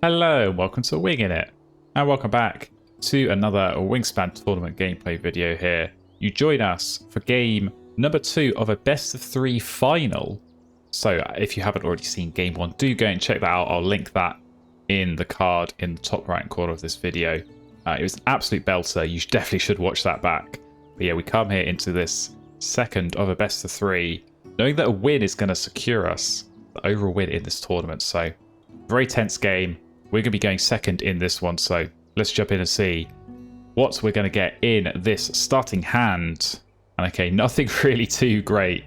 Hello, welcome to Wingin It, and welcome back to another Wingspan tournament gameplay video here. You join us for game number 2 of a best of 3 final. So if you haven't already seen game 1, do go and check that out. I'll link that in the card in the top right corner of this video. It was an absolute belter. You definitely should watch that back. But yeah, we come here into this second of a best of 3, knowing that a win is going to secure us the overall win in this tournament. So very tense game. We're going to be going second in this one, so let's jump in and see what we're going to get in this starting hand. And okay, nothing really too great.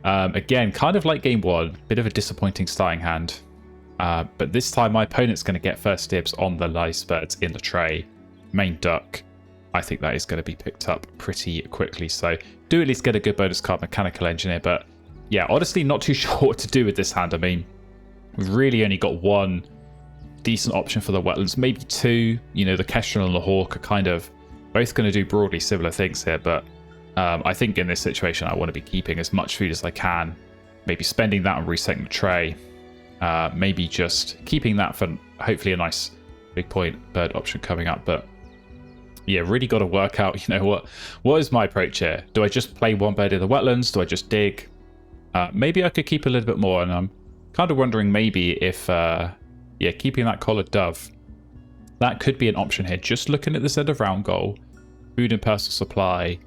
Again, kind of like game 1, bit of a disappointing starting hand. But this time my opponent's going to get first dibs on the lice birds in the tray. Main duck, I think that is going to be picked up pretty quickly. So do at least get a good bonus card, Mechanical Engineer. But yeah, honestly, not too sure what to do with this hand. I mean, we've really only got one decent option for the wetlands, maybe 2. You know, the Kestrel and the Hawk are kind of both going to do broadly similar things here, but I think in this situation I want to be keeping as much food as I can, maybe spending that on resetting the tray, maybe just keeping that for hopefully a nice big point bird option coming up. But yeah, really got to work out, you know, what is my approach here? Do I just play one bird in the wetlands? Do I just dig? Maybe I could keep a little bit more, and I'm kind of wondering maybe if yeah, keeping that collared dove, that could be an option here. Just looking at this end of round goal, food and personal supply,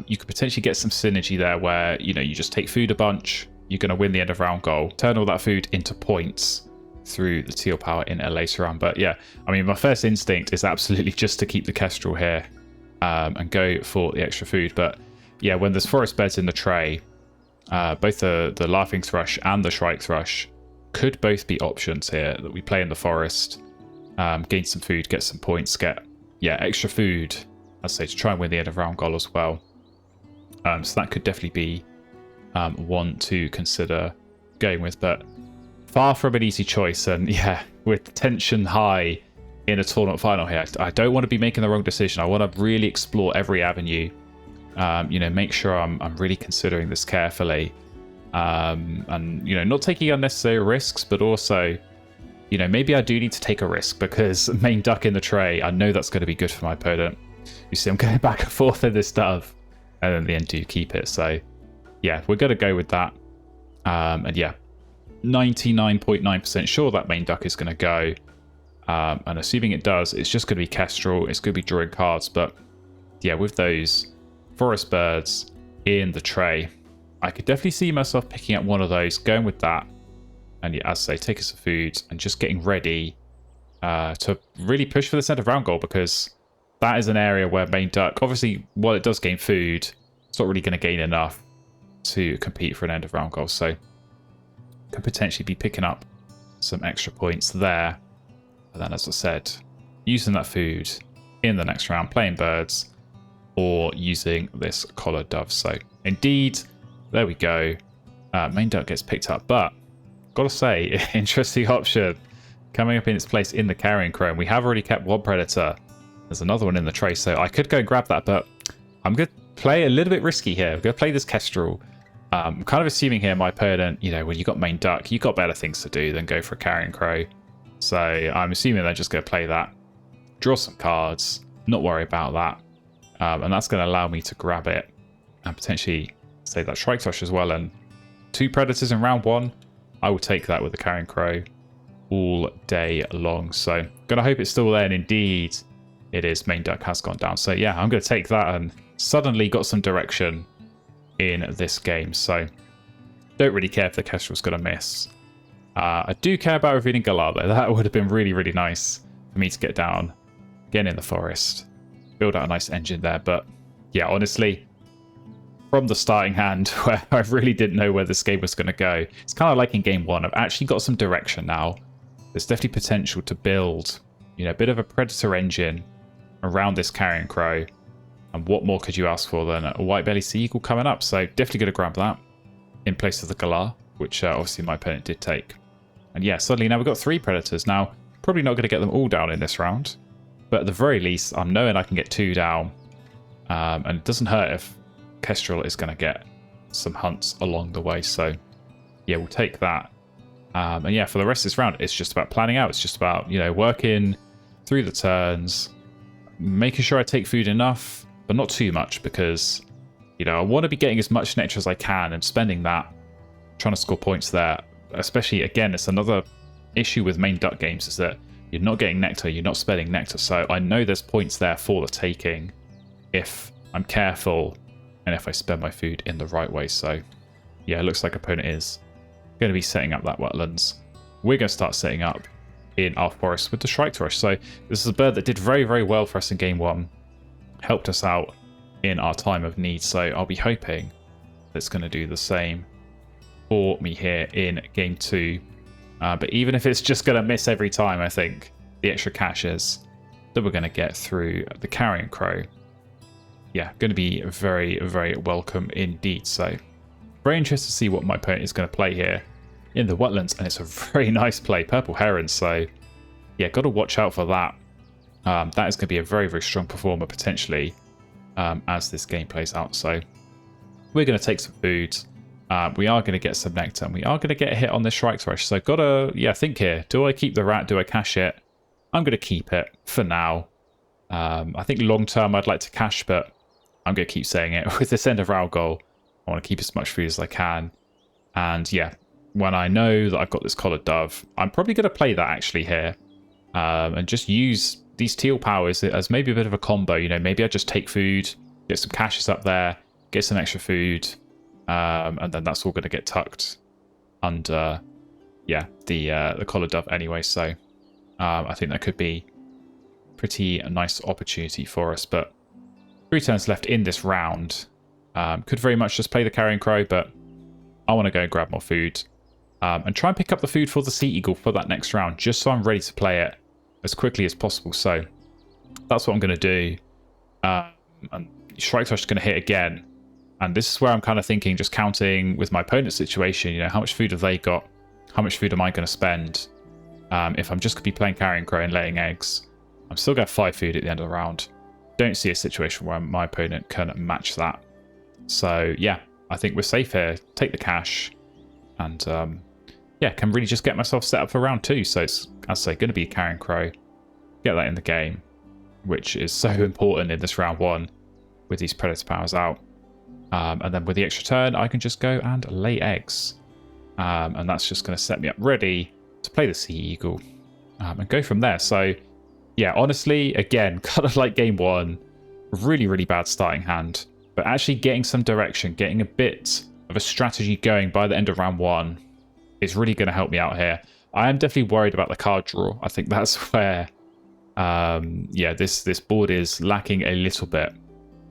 you could potentially get some synergy there where, you know, you just take food a bunch, you're going to win the end of round goal, turn all that food into points through the teal power in a later round. But yeah, I mean, my first instinct is absolutely just to keep the kestrel here and go for the extra food. But yeah, when there's forest beds in the tray, both the laughing thrush and the shrike thrush could both be options here that we play in the forest, gain some food, get some points, get extra food, I'd say, to try and win the end of round goal as well. So that could definitely be one to consider going with, but far from an easy choice. And yeah, with tension high in a tournament final here, I don't want to be making the wrong decision. I want to really explore every avenue, you know, make sure I'm really considering this carefully. And, you know, not taking unnecessary risks, but also, you know, maybe I do need to take a risk because main duck in the tray, I know that's going to be good for my opponent. You see, I'm going back and forth in this dove, and then in the end do keep it. So yeah, we're going to go with that. And yeah, 99.9% sure that main duck is going to go. And assuming it does, it's just going to be kestrel. It's going to be drawing cards. But yeah, with those forest birds in the tray, I could definitely see myself picking up one of those, going with that, and yeah, as I say, taking some food and just getting ready to really push for the centre of round goal, because that is an area where main duck, obviously, while it does gain food, it's not really going to gain enough to compete for an end of round goal. So could potentially be picking up some extra points there. And then, as I said, using that food in the next round, playing birds, or using this collared dove. So indeed, there we go. Main duck gets picked up, but gotta say, interesting option coming up in its place in the carrion crow. We have already kept one predator. There's another one in the tray, so I could go and grab that, but I'm going to play a little bit risky here. I'm going to play this kestrel. I'm kind of assuming here my opponent, you know, when you got main duck, you've got better things to do than go for a carrion crow. So I'm assuming they're just going to play that, draw some cards, not worry about that, and that's going to allow me to grab it and potentially say that shrike thrush as well. And 2 predators in round 1, I will take that with the carrion crow all day long. So gonna hope it's still there, and indeed it is. Main duck has gone down. So yeah, I'm gonna take that and suddenly got some direction in this game. So don't really care if the kestrel's gonna miss. I do care about revealing Galar though. That would have been really, really nice for me to get down, get in the forest, build out a nice engine there. But yeah, honestly, from the starting hand, where I really didn't know where this game was going to go, it's kind of like in game 1. I've actually got some direction now. There's definitely potential to build, you know, a bit of a predator engine around this carrion crow. And what more could you ask for than a white belly sea eagle coming up? So definitely going to grab that in place of the galah, which obviously my opponent did take. And yeah, suddenly now we've got 3 predators. Now, probably not going to get them all down in this round, but at the very least, I'm knowing I can get 2 down. And it doesn't hurt if Kestrel is going to get some hunts along the way. So yeah, we'll take that And yeah, for the rest of this round, it's just about planning out. It's just about, you know, working through the turns, making sure I take food enough, but not too much, because, you know, I want to be getting as much nectar as I can and spending that, trying to score points there. Especially, again, it's another issue with main duck games, is that you're not getting nectar, you're not spending nectar. So I know there's points there for the taking if I'm careful and if I spend my food in the right way. So yeah, it looks like opponent is going to be setting up that wetlands. We're going to start setting up in our forest with the Shrike Thrush. So this is a bird that did very, very well for us in game 1. Helped us out in our time of need. So I'll be hoping it's going to do the same for me here in game 2. But even if it's just going to miss every time, I think the extra caches that we're going to get through the Carrion Crow, yeah, going to be very, very welcome indeed. So very interested to see what my opponent is going to play here in the wetlands, and it's a very nice play, Purple Heron. So yeah, got to watch out for that. That is going to be a very, very strong performer potentially as this game plays out. So we're going to take some food. We are going to get some nectar, and we are going to get a hit on this Shrike Thrush. So got to, yeah, think here. Do I keep the rat? Do I cash it? I'm going to keep it for now. I think long term I'd like to cash, but I'm going to keep saying it. With this end of round goal, I want to keep as much food as I can. And yeah, when I know that I've got this collared dove, I'm probably going to play that actually here. And just use these teal powers as maybe a bit of a combo. You know, maybe I just take food, get some caches up there, get some extra food, and then that's all going to get tucked under, yeah, the collared dove anyway. So I think that could be pretty a nice opportunity for us. But 3 turns left in this round. Could very much just play the Carrion Crow, but I want to go and grab more food. And try and pick up the food for the Sea Eagle for that next round, just so I'm ready to play it as quickly as possible. So that's what I'm going to do. And Shrike Thrush is going to hit again. And this is where I'm kind of thinking, just counting with my opponent's situation, you know, how much food have they got? How much food am I going to spend? If I'm just going to be playing Carrion Crow and laying eggs, I'm still going to have 5 food at the end of the round. Don't see a situation where my opponent can match that. So yeah, I think we're safe here. Take the cash. And yeah, can really just get myself set up for round 2. So it's, as I say, going to be a Carrion Crow. Get that in the game, which is so important in this round 1 with these Predator powers out. And then with the extra turn, I can just go and lay eggs. And that's just going to set me up ready to play the Sea Eagle and go from there. So yeah, honestly, again, kind of like game 1, really, really bad starting hand. But actually getting some direction, getting a bit of a strategy going by the end of round 1 is really going to help me out here. I am definitely worried about the card draw. I think that's where, yeah, this board is lacking a little bit.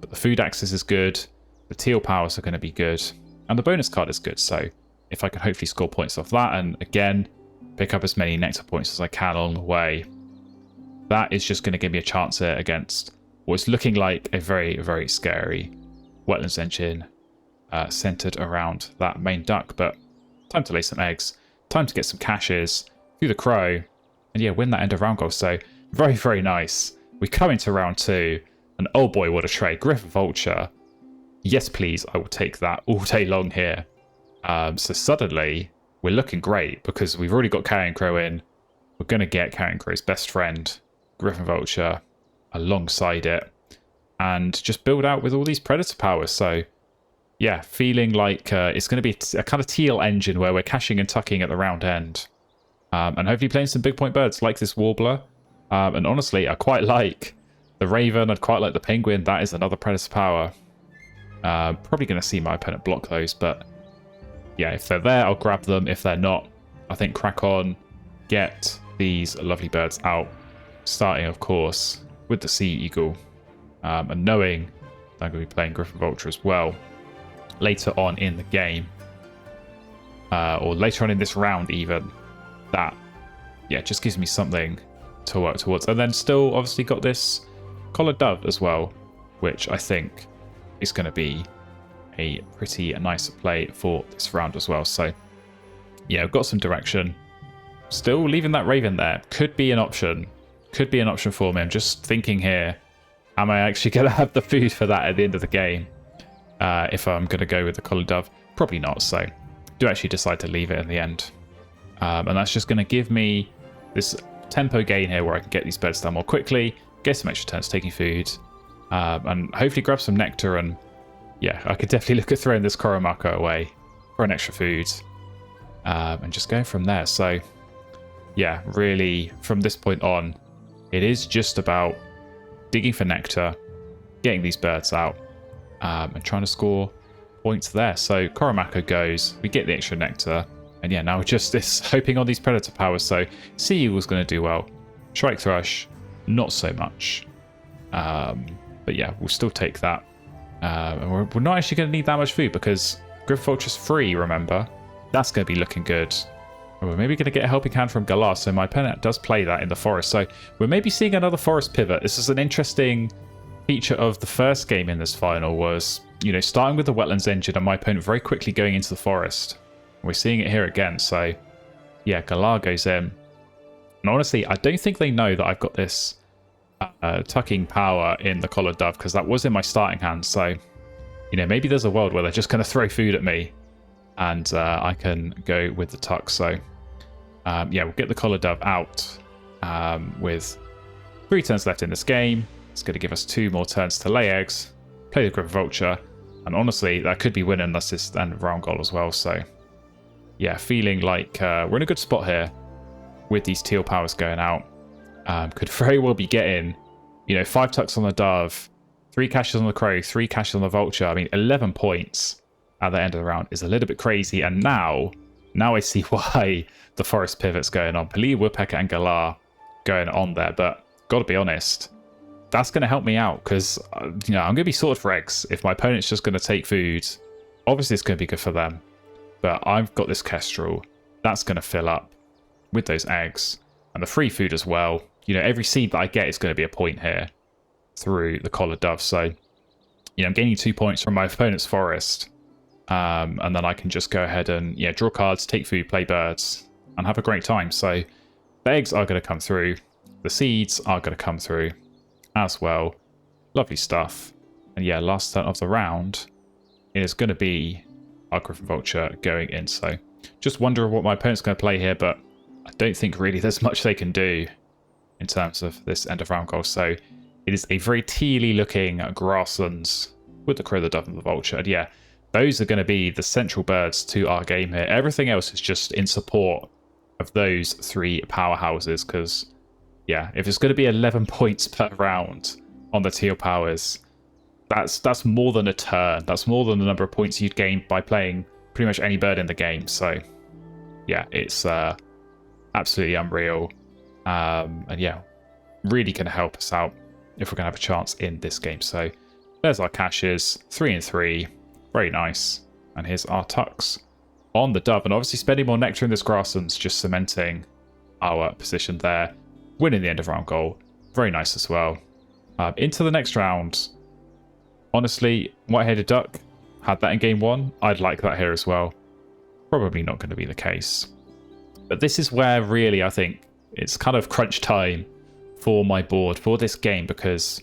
But the food access is good. The teal powers are going to be good. And the bonus card is good. So if I can hopefully score points off that, and again, pick up as many nectar points as I can along the way, that is just going to give me a chance here against what's looking like a very, very scary Wetlands Engine centered around that main duck. But time to lay some eggs, time to get some caches through the Crow, and yeah, win that end of round goal. So very, very nice. We come into round 2, and oh boy, what a trade. Griffin Vulture. Yes, please, I will take that all day long here. So suddenly, we're looking great because we've already got Carrion Crow in. We're going to get Carrion Crow's best friend, Griffin Vulture, alongside it. And just build out with all these Predator powers. So yeah, feeling like it's going to be a kind of Teal engine where we're caching and tucking at the round end. And hopefully playing some big point birds like this Warbler. And honestly, I quite like the Raven. I'd quite like the Penguin. That is another Predator power. Probably going to see my opponent block those. But yeah, if they're there, I'll grab them. If they're not, I think crack on. Get these lovely birds out. Starting, of course, with the Sea Eagle. And knowing that I'm going to be playing Griffin Vulture as well later on in the game, or later on in this round even, that yeah, just gives me something to work towards. And then still obviously got this collared dove as well, which I think is going to be a pretty nice play for this round as well. So yeah, I've got some direction. Still leaving that Raven there could be an option. Could be an option for me. I'm just thinking here, am I actually going to have the food for that at the end of the game? If I'm going to go with the collared dove? Probably not, so do actually decide to leave it in the end. And that's just going to give me this tempo gain here where I can get these birds down more quickly, get some extra turns taking food, and hopefully grab some nectar. And yeah, I could definitely look at throwing this Koromako away for an extra food, and just going from there. So yeah, really from this point on, it is just about digging for nectar, getting these birds out, and trying to score points there. So Koromako goes, we get the extra nectar, and yeah, now we're just hoping on these predator powers. So Sea Eagle's going to do well. Shrike Thrush, not so much. But yeah, we'll still take that. And we're not actually going to need that much food because Griffin Vulture's free, remember? That's going to be looking good. We're maybe going to get a helping hand from Galar, so my opponent does play that in the forest. So we're maybe seeing another forest pivot. This is an interesting feature of the first game in this final was, you know, starting with the wetlands engine and my opponent very quickly going into the forest. We're seeing it here again. So yeah, Galar goes in. And honestly, I don't think they know that I've got this tucking power in the Collared Dove because that was in my starting hand. So, you know, maybe there's a world where they're just going to throw food at me and I can go with the tuck. So yeah, we'll get the Collared Dove out with 3 turns left in this game. It's going to give us 2 more turns to lay eggs, play the Griffin Vulture, and honestly, that could be winning unless it's and round goal as well. So yeah, feeling like we're in a good spot here with these teal powers going out. Could very well be getting, you know, 5 tucks on the Dove, 3 caches on the Crow, 3 caches on the Vulture. I mean, 11 points at the end of the round is a little bit crazy. And now I see why the forest pivot's going on. Pali, Woodpecker, and Galar going on there. But got to be honest, that's going to help me out because, you know, I'm going to be sorted for eggs. If my opponent's just going to take food, obviously it's going to be good for them. But I've got this Kestrel. That's going to fill up with those eggs. And the free food as well. You know, every seed that I get is going to be a point here through the Collared Dove. So, you know, I'm gaining 2 points from my opponent's forest. And then I can just go ahead and, yeah, draw cards, take food, play birds, and have a great time. So the eggs are going to come through. The seeds are going to come through as well. Lovely stuff. And yeah, last turn of the round is going to be our Griffin Vulture going in. So just wondering what my opponent's going to play here, but I don't think really there's much they can do in terms of this end of round goal. So it is a very tealy looking grasslands with the Crow, the Dove, and the Vulture. And yeah, those are going to be the central birds to our game here. Everything else is just in support of those 3 powerhouses because, yeah, if it's going to be 11 points per round on the teal powers, that's more than a turn. That's more than the number of points you'd gain by playing pretty much any bird in the game. So yeah, it's absolutely unreal. And yeah, really going to help us out if we're going to have a chance in this game. So there's our caches, 3 and 3. Very nice. And here's our tucks on the Dove. And obviously spending more nectar in this grasslands, just cementing our position there. Winning the end of round goal. Very nice as well. Into the next round. Honestly, White-headed Duck had that in game 1. I'd like that here as well. Probably not going to be the case. But this is where really I think it's kind of crunch time for my board for this game because,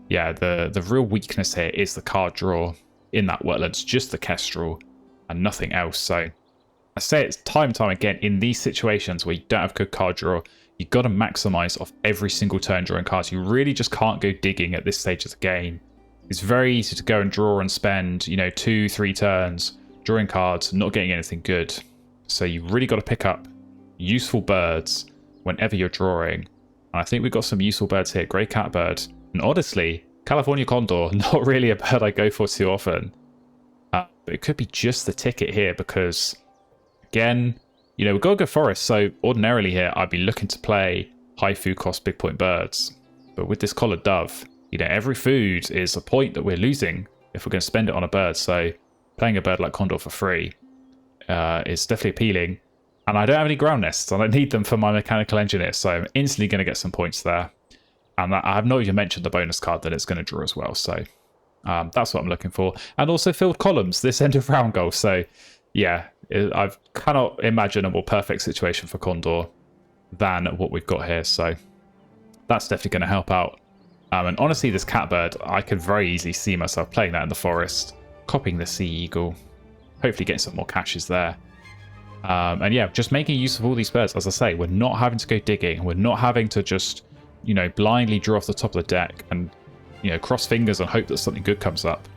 yeah, the real weakness here is the card draw in that wetlands, just the Kestrel and nothing else. So I say it's time and time again in these situations where you don't have good card draw, you've got to maximize off every single turn drawing cards. You really just can't go digging at this stage of the game. It's very easy to go and draw and spend, you know, 2-3 turns drawing cards, not getting anything good. So you really got to pick up useful birds whenever you're drawing. And I think we've got some useful birds here. Grey Catbird. And honestly, California Condor, not really a bird I go for too often. But it could be just the ticket here because, again, you know, we've got to go forest. So ordinarily here, I'd be looking to play high food cost big point birds. But with this Collared Dove, you know, every food is a point that we're losing if we're going to spend it on a bird. So playing a bird like Condor for free is definitely appealing. And I don't have any ground nests, and I need them for my mechanical engineer, so I'm instantly going to get some points there. And I have not even mentioned the bonus card that it's going to draw as well, so that's what I'm looking for. And also filled columns, this end of round goal. So yeah, I cannot imagine a more perfect situation for Condor than what we've got here, so that's definitely going to help out. And honestly, this Catbird, I could very easily see myself playing that in the forest, copying the Sea Eagle, hopefully getting some more caches there. And yeah, just making use of all these birds. As I say, we're not having to go digging. We're not having to just, you know, blindly draw off the top of the deck and, you know, cross fingers and hope that something good comes up.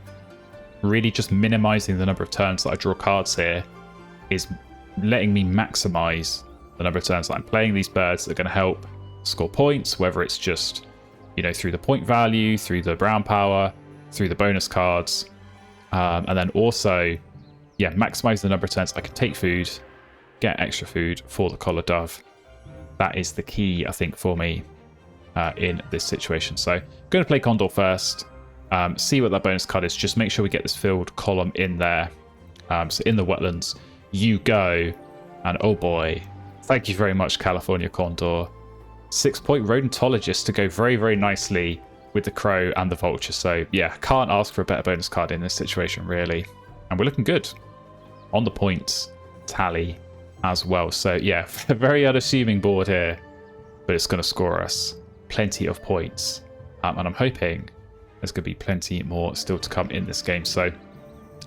Really just minimizing the number of turns that I draw cards here is letting me maximize the number of turns that I'm playing these birds that are going to help score points, whether it's just, you know, through the point value, through the brown power, through the bonus cards. And then also, yeah, maximize the number of turns I can take food, get extra food for the collar dove. That is the key, I think, for me in this situation. So I'm going to play Condor first, see what that bonus card is. Just make sure we get this filled column in there. So in the wetlands, you go. And oh boy, thank you very much, California Condor. 6-point Rodentologist to go very, very nicely with the Crow and the Vulture. So yeah, can't ask for a better bonus card in this situation, really. And we're looking good on the points tally as well. So yeah, a very unassuming board here, but it's going to score us plenty of points. And I'm hoping there's going to be plenty more still to come in this game. So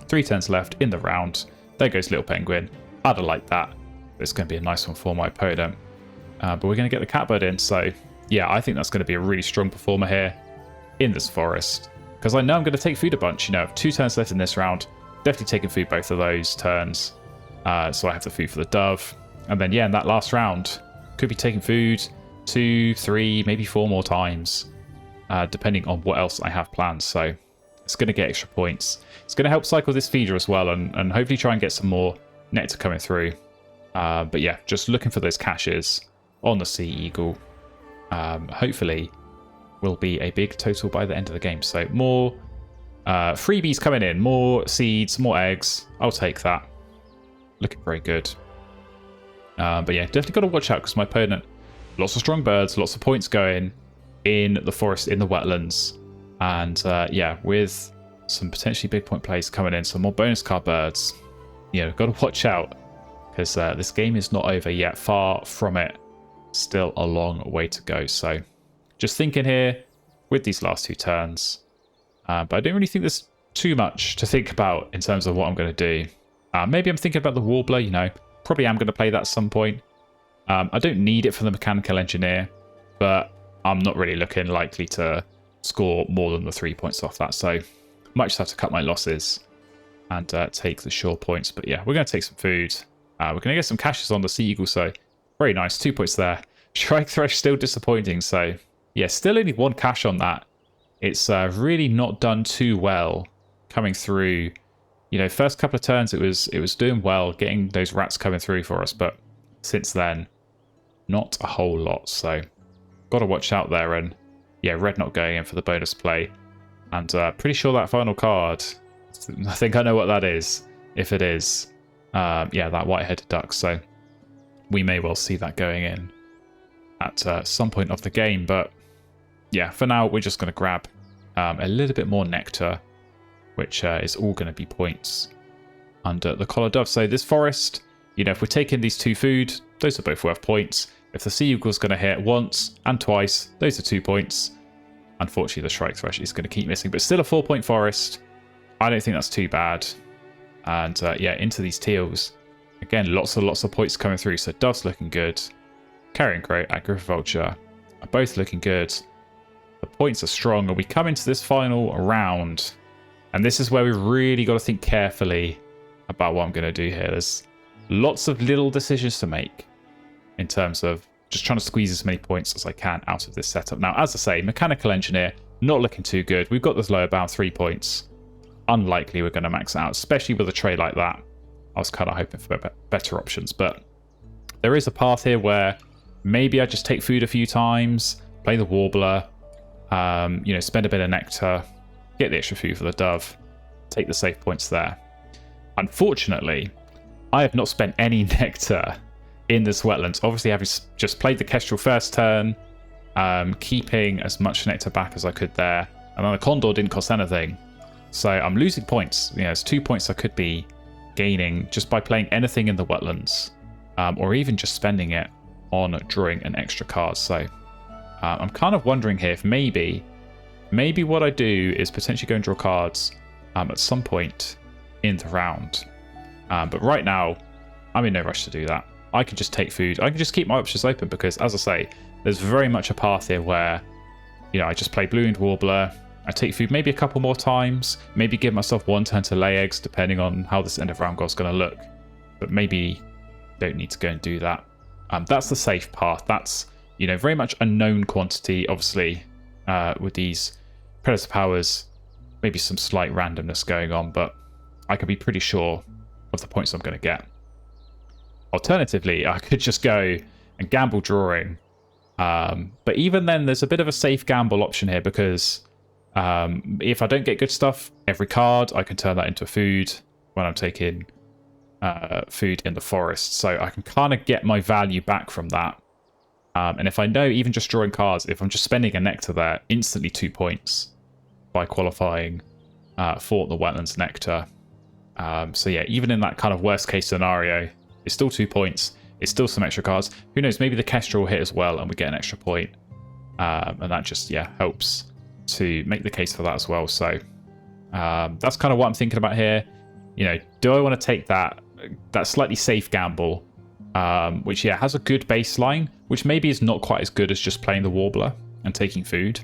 3 turns left in the round. There goes Little Penguin. I'd have liked that. It's going to be a nice one for my opponent. But we're going to get the Catbird in. So yeah, I think that's going to be a really strong performer here in this forest. Because I know I'm going to take food a bunch. You know, 2 turns left in this round. Definitely taking food both of those turns. So I have the food for the dove. And then, yeah, in that last round, could be taking food 2, 3, maybe 4 more times, depending on what else I have planned. So it's going to get extra points. It's going to help cycle this feeder as well, and hopefully try and get some more nectar coming through. But yeah, just looking for those caches on the Sea Eagle. Hopefully will be a big total by the end of the game. So more freebies coming in, more seeds, more eggs. I'll take that. Looking very good. But yeah, definitely got to watch out because my opponent, lots of strong birds, lots of points going in the forest, in the wetlands. And yeah, with some potentially big point plays coming in, some more bonus card birds. You know, got to watch out because this game is not over yet. Far from it. Still a long way to go. So just thinking here with these last 2 turns. But I don't really think there's too much to think about in terms of what I'm going to do. Maybe I'm thinking about the Warbler, you know. Probably am going to play that at some point. I don't need it for the Mechanical Engineer, but I'm not really looking likely to score more than the 3 points off that. So might just have to cut my losses and take the shore points. But yeah, we're going to take some food. We're going to get some caches on the Sea Eagle, so very nice. 2 points there. Shrike Thresh still disappointing, so yeah, still only 1 cache on that. It's really not done too well coming through. You know, first couple of turns it was doing well, getting those rats coming through for us, but since then, not a whole lot. So got to watch out there. And yeah, red not going in for the bonus play. And pretty sure that final card, I think I know what that is. If it is, yeah, that white-headed duck. So we may well see that going in at some point of the game. But yeah, for now, we're just going to grab a little bit more nectar, which is all going to be points under the collar dove. So this forest, you know, if we're taking these 2 food, those are both worth points. If the Sea Eagle's going to hit once and twice, those are 2 points. Unfortunately, the Shrike Thresh is going to keep missing, but still a 4-point forest. I don't think that's too bad. And yeah, into these teals. Again, lots of points coming through. So dove's looking good. Carrion Crow and Griffin Vulture are both looking good. The points are strong, and we come into this final round. And this is where we really got to think carefully about what I'm going to do here. There's lots of little decisions to make in terms of just trying to squeeze as many points as I can out of this setup. Now, as I say, Mechanical Engineer, not looking too good. We've got this lower bound 3 points. Unlikely we're going to max out, especially with a trade like that. I was kind of hoping for better options, but there is a path here where maybe I just take food a few times, play the Warbler, you know, spend a bit of nectar, get the extra food for the dove, take the safe points there. Unfortunately, I have not spent any nectar in this wetlands. Obviously, having just played the Kestrel first turn, keeping as much nectar back as I could there, and then the Condor didn't cost anything. So I'm losing points. You know, it's 2 points I could be gaining just by playing anything in the wetlands, or even just spending it on drawing an extra card. So I'm kind of wondering here if maybe what I do is potentially go and draw cards at some point in the round. But right now, I'm in no rush to do that. I can just take food. I can just keep my options open because, as I say, there's very much a path here where, you know, I just play Blue-winged Warbler. I take food maybe a couple more times. Maybe give myself one turn to lay eggs, depending on how this end of round goal is going to look. But maybe don't need to go and do that. That's the safe path. That's, you know, very much a known quantity, obviously, with these Predator powers. Maybe some slight randomness going on, but I can be pretty sure of the points I'm going to get. Alternatively, I could just go and gamble drawing. But even then, there's a bit of a safe gamble option here because if I don't get good stuff, every card, I can turn that into food when I'm taking food in the forest. So I can kind of get my value back from that. And if I know, even just drawing cards, if I'm just spending a nectar there, instantly 2 points by qualifying for the wetlands nectar. So yeah, even in that kind of worst case scenario, it's still 2 points. It's still some extra cards. Who knows, maybe the Kestrel will hit as well and we get an extra point. And that just, yeah, helps to make the case for that as well. So that's kind of what I'm thinking about here. You know, do I want to take that slightly safe gamble, which, yeah, has a good baseline, which maybe is not quite as good as just playing the Warbler and taking food,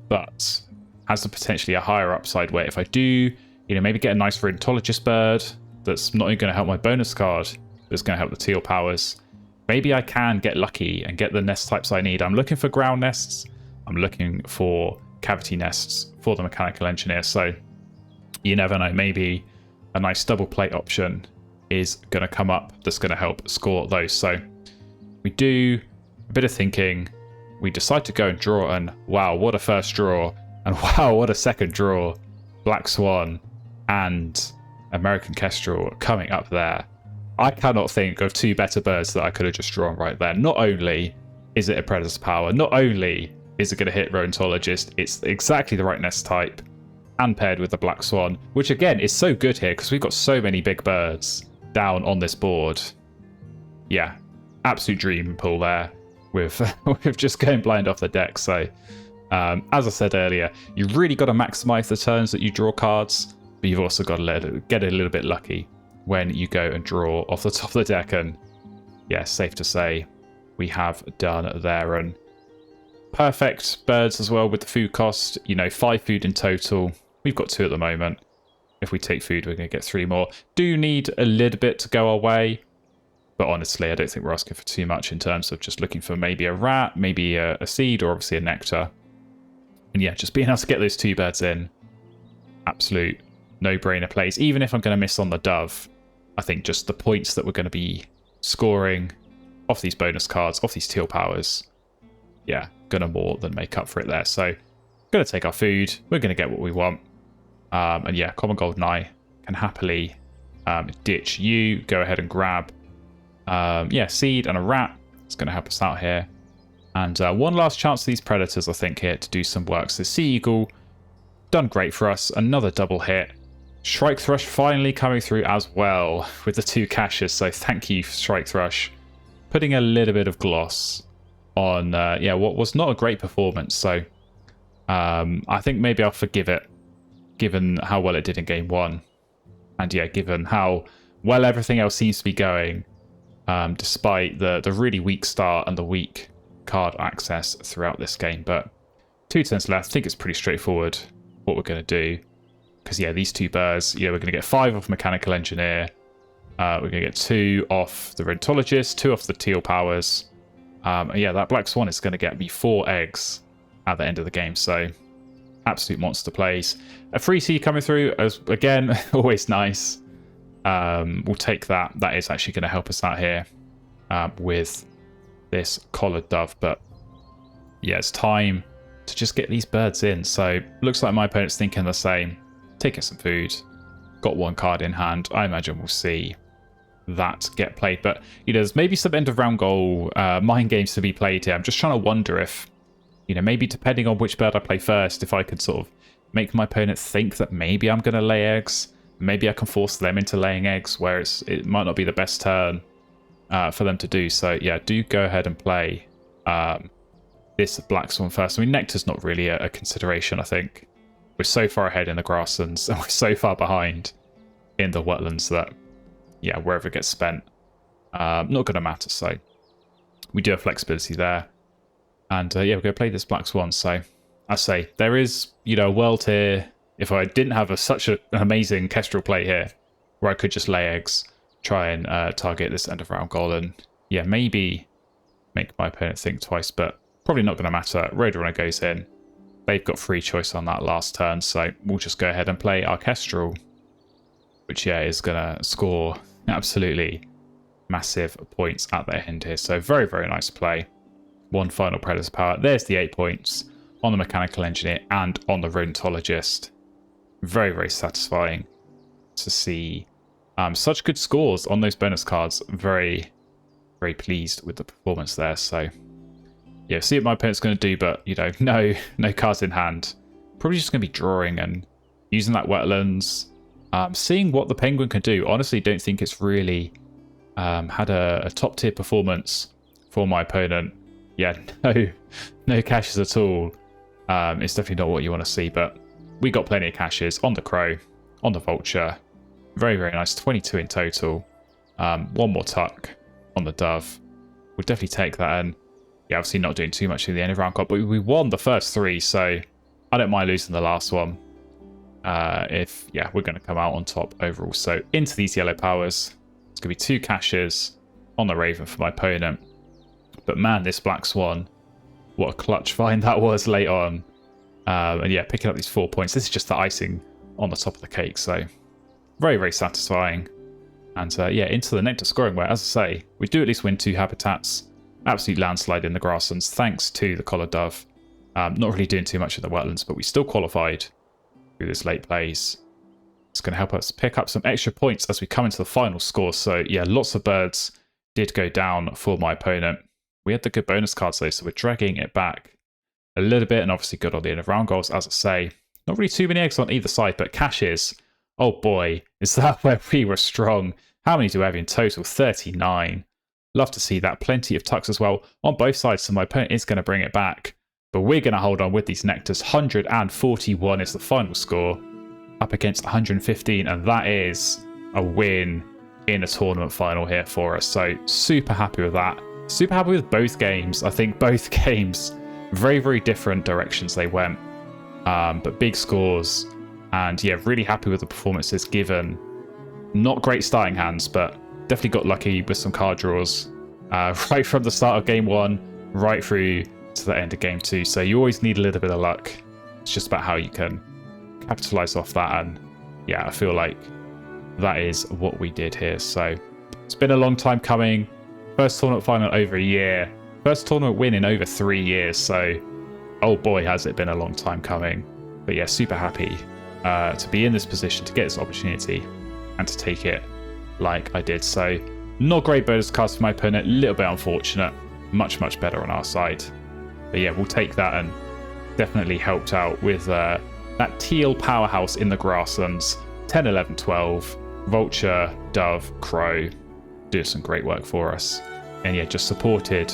but has a potentially a higher upside where if I do, you know, maybe get a nice Ornithologist bird that's not only going to help my bonus card, but it's going to help the Teal powers. Maybe I can get lucky and get the nest types I need. I'm looking for ground nests. I'm looking for cavity nests for the mechanical engineer. So you never know. Maybe a nice double plate option is going to come up that's going to help score those. So we do a bit of thinking. We decide to go and draw, and wow, what a first draw. And wow, what a second draw. Black Swan and American Kestrel coming up there. I cannot think of two better birds that I could have just drawn right there. Not only is it a Predator power, not only is it going to hit Ornithologist, it's exactly the right nest type and paired with the Black Swan, which again is so good here because we've got so many big birds down on this board. Yeah, absolute dream pull there with, with just going blind off the deck. So as I said earlier, you really got to maximize the turns that you draw cards, but you've also got to get a little bit lucky when you go and draw off the top of the deck. And yeah, safe to say we have done there. And perfect birds as well with the food cost, you know, 5 food in total. We've got 2 at the moment. If we take food, we're going to get 3 more. Do need a little bit to go our way, but honestly, I don't think we're asking for too much in terms of just looking for maybe a rat, maybe a seed, or obviously a nectar. And yeah, just being able to get those 2 birds in, absolute no-brainer plays. Even if I'm going to miss on the dove, I think just the points that we're going to be scoring off these bonus cards, off these Teal powers, yeah, going to more than make up for it there. So, going to take our food. We're going to get what we want. And yeah, Common Goldeneye can happily ditch you. Go ahead and grab, yeah, seed and a rat. It's going to help us out here. And one last chance for these Predators, I think, here to do some work. So, Sea Eagle, done great for us. Another double hit. Shrike Thrush finally coming through as well with the 2 caches. So thank you, Shrike Thrush, putting a little bit of gloss on yeah, what was not a great performance. So I think maybe I'll forgive it, given how well it did in game 1. And yeah, given how well everything else seems to be going, despite the really weak start and the weak card access throughout this game. But 2 turns left. I think it's pretty straightforward what we're going to do. Because, yeah, these 2 birds, yeah, we're going to get 5 off Mechanical Engineer. We're going to get 2 off the Ornithologist, 2 off the Teal powers. And yeah, that Black Swan is going to get me 4 eggs at the end of the game. So, absolute monster plays. A free seed coming through, as again, always nice. We'll take that. That is actually going to help us out here with this collared dove. But, yeah, it's time to just get these birds in. So, looks like my opponent's thinking the same. Taking some food, got 1 card in hand. I imagine we'll see that get played. But, you know, there's maybe some end of round goal mind games to be played here. I'm just trying to wonder if, you know, maybe depending on which bird I play first, if I could sort of make my opponent think that maybe I'm going to lay eggs. Maybe I can force them into laying eggs where it might not be the best turn for them to do. So, yeah, do go ahead and play this Black Swan first. I mean, Nectar's not really a consideration, I think. We're so far ahead in the grasslands and we're so far behind in the wetlands that, yeah, wherever it gets spent. Not going to matter. So we do have flexibility there. And yeah, we're going to play this Black Swan. So I say there is, you know, a world here. If I didn't have such an amazing Kestrel play here, where I could just lay eggs, try and target this end of round goal, and yeah, maybe make my opponent think twice, but probably not going to matter. Roadrunner goes in. They've got free choice on that last turn, so we'll just go ahead and play our Kestrel, which, yeah, is going to score absolutely massive points at their end here. So very, very nice play. One final Predator Power. There's the 8 points on the Mechanical Engineer and on the Rodentologist. Very, very satisfying to see such good scores on those bonus cards. Very, very pleased with the performance there. So yeah, see what my opponent's going to do, but you know, no cards in hand. Probably just going to be drawing and using that wetlands, seeing what the Penguin can do. Honestly, don't think it's really had a top tier performance for my opponent. Yeah, no caches at all. It's definitely not what you want to see, but we got plenty of caches on the Crow, on the Vulture. Very, very nice. 22 in total. One more tuck on the Dove. We'll definitely take that. And yeah, obviously not doing too much in the end of round card, but we won the first 3, so I don't mind losing the last one. If, yeah, we're going to come out on top overall. So into these yellow powers. It's going to be 2 caches on the Raven for my opponent. But man, this Black Swan, what a clutch find that was late on. And yeah, picking up these 4 points. This is just the icing on the top of the cake. So very, very satisfying. And yeah, into the Nectar scoring, where, as I say, we do at least win 2 habitats. Absolute landslide in the grasslands, thanks to the Collared Dove. Not really doing too much in the wetlands, but we still qualified through this late plays. It's going to help us pick up some extra points as we come into the final score. So yeah, lots of birds did go down for my opponent. We had the good bonus cards though, so we're dragging it back a little bit, and obviously good on the end of round goals, as I say. Not really too many eggs on either side, but caches, oh boy, is that where we were strong. How many do we have in total? 39. Love to see that. Plenty of tucks as well on both sides, so my opponent is going to bring it back. But we're going to hold on with these Nectars. 141 is the final score, up against 115, and that is a win in a tournament final here for us. So super happy with that. Super happy with both games. I think both games, very, very different directions they went, but big scores. And yeah, really happy with the performances given. Not great starting hands, but definitely got lucky with some card draws right from the start of game 1 right through to the end of game 2. So you always need a little bit of luck. It's just about how you can capitalize off that. And yeah, I feel like that is what we did here. So it's been a long time coming. First tournament final over a year. First tournament win in over 3 years. So, oh boy, has it been a long time coming. But yeah, super happy to be in this position, to get this opportunity and to take it like I did. So not great bonus cards for my opponent, a little bit unfortunate. Much, much better on our side. But yeah, we'll take that, and definitely helped out with that Teal powerhouse in the grasslands. 10, 11, 12, Vulture, Dove, Crow, do some great work for us. And yeah, just supported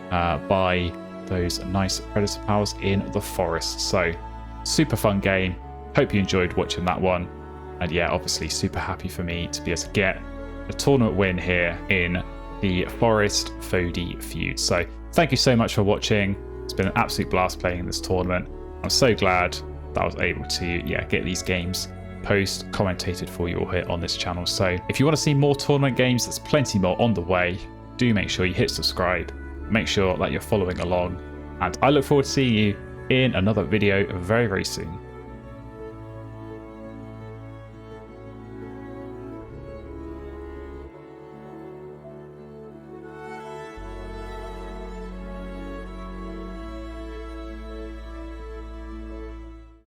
by those nice Predator powers in the forest. So super fun game. Hope you enjoyed watching that one. And yeah, obviously super happy for me to be able to get a tournament win here in the Forest Fody feud. So thank you so much for watching. It's been an absolute blast playing in this tournament. I'm so glad that I was able to get these games commentated for you all here on this channel. So if you want to see more tournament games, there's plenty more on the way. Do make sure you hit subscribe. Make sure that you're following along. And I look forward to seeing you in another video very, very soon.